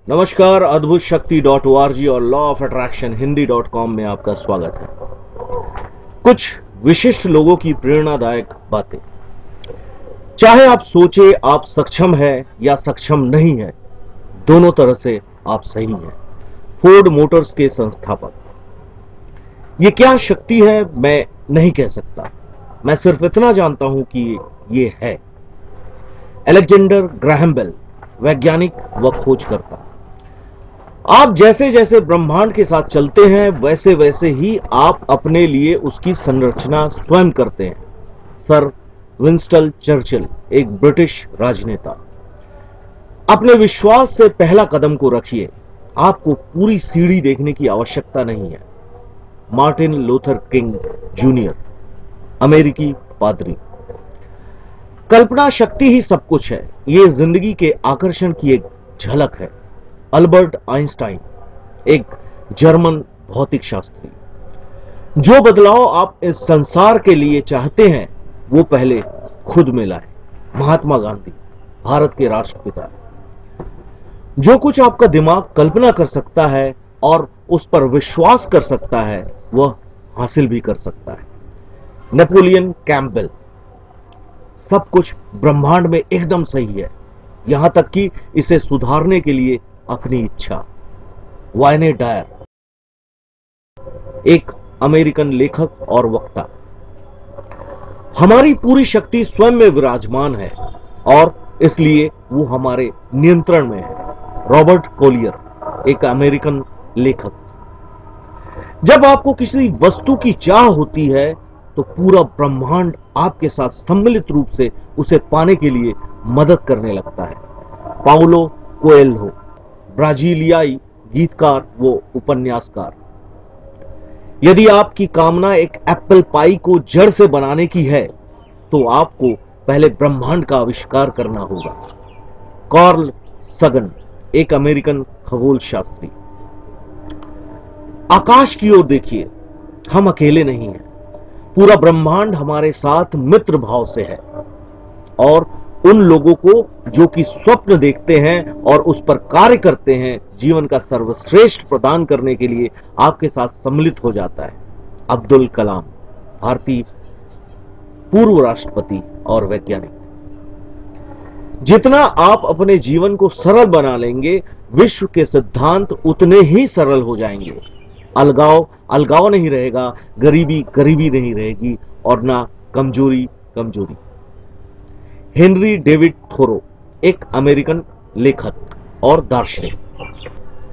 नमस्कार, अद्भुत शक्ति .org और लॉ ऑफ अट्रैक्शन हिंदी.com में आपका स्वागत है। कुछ विशिष्ट लोगों की प्रेरणादायक बातें। चाहे आप सोचे आप सक्षम है या सक्षम नहीं है, दोनों तरह से आप सही हैं। फोर्ड मोटर्स के संस्थापक। ये क्या शक्ति है मैं नहीं कह सकता, मैं सिर्फ इतना जानता हूं कि ये है। अलेक्जेंडर ग्राहम बेल, वैज्ञानिक व खोजकर्ता। आप जैसे जैसे ब्रह्मांड के साथ चलते हैं वैसे वैसे ही आप अपने लिए उसकी संरचना स्वयं करते हैं। सर विंस्टन चर्चिल, एक ब्रिटिश राजनेता। अपने विश्वास से पहला कदम को रखिए, आपको पूरी सीढ़ी देखने की आवश्यकता नहीं है। मार्टिन लूथर किंग जूनियर, अमेरिकी पादरी। कल्पना शक्ति ही सब कुछ है, ये जिंदगी के आकर्षण की एक झलक है। अल्बर्ट आइंस्टाइन, एक जर्मन भौतिक शास्त्री। जो बदलाव आप इस संसार के लिए चाहते हैं वो पहले खुद में लाए। महात्मा गांधी, भारत के राष्ट्रपिता। जो कुछ आपका दिमाग कल्पना कर सकता है और उस पर विश्वास कर सकता है वह हासिल भी कर सकता है। नेपोलियन कैंपबेल, सब कुछ ब्रह्मांड में एकदम सही है, यहां तक कि इसे सुधारने के लिए अपनी इच्छा। वायने डायर, एक अमेरिकन लेखक और वक्ता। हमारी पूरी शक्ति स्वयं में विराजमान है और इसलिए वो हमारे नियंत्रण में है। रॉबर्ट कोलियर, एक अमेरिकन लेखक। जब आपको किसी वस्तु की चाह होती है तो पूरा ब्रह्मांड आपके साथ सम्मिलित रूप से उसे पाने के लिए मदद करने लगता है। पाउलो कोएल्हो, ब्राजीलियाई गीतकार वो उपन्यासकार। यदि आपकी कामना एक एप्पल पाई को जड़ से बनाने की है तो आपको पहले ब्रह्मांड का आविष्कार करना होगा। कार्ल सगन, एक अमेरिकन खगोल शास्त्री। आकाश की ओर देखिए, हम अकेले नहीं हैं, पूरा ब्रह्मांड हमारे साथ मित्र भाव से है। और उन लोगों को जो कि स्वप्न देखते हैं और उस पर कार्य करते हैं, जीवन का सर्वश्रेष्ठ प्रदान करने के लिए आपके साथ सम्मिलित हो जाता है। अब्दुल कलाम, भारतीय पूर्व राष्ट्रपति और वैज्ञानिक। जितना आप अपने जीवन को सरल बना लेंगे, विश्व के सिद्धांत उतने ही सरल हो जाएंगे। अलगाव अलगाव नहीं रहेगा, गरीबी गरीबी नहीं रहेगी और ना कमजोरी कमजोरी। हेनरी डेविड थोरो, एक अमेरिकन लेखक और दार्शनिक।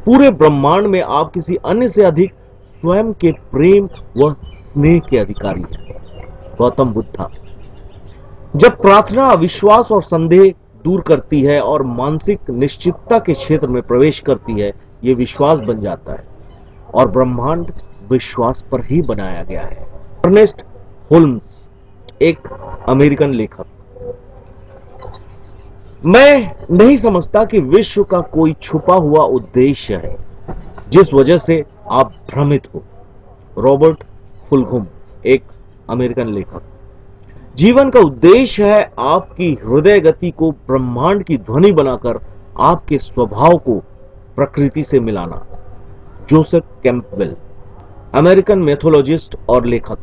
पूरे ब्रह्मांड में आप किसी अन्य से अधिक स्वयं के प्रेम व स्नेह के अधिकारी हैं। गौतम बुद्धा। जब प्रार्थना अविश्वास और संदेह दूर करती है और मानसिक निश्चितता के क्षेत्र में प्रवेश करती है, यह विश्वास बन जाता है और ब्रह्मांड विश्वास पर ही बनाया गया है। अर्नेस्ट होल्म्स, एक अमेरिकन लेखक। मैं नहीं समझता कि विश्व का कोई छुपा हुआ उद्देश्य है जिस वजह से आप भ्रमित हो। रॉबर्ट फुलघुम, एक अमेरिकन लेखक। जीवन का उद्देश्य है आपकी हृदय गति को ब्रह्मांड की ध्वनि बनाकर आपके स्वभाव को प्रकृति से मिलाना। जोसेफ कैंपबेल, अमेरिकन मैथोलॉजिस्ट और लेखक।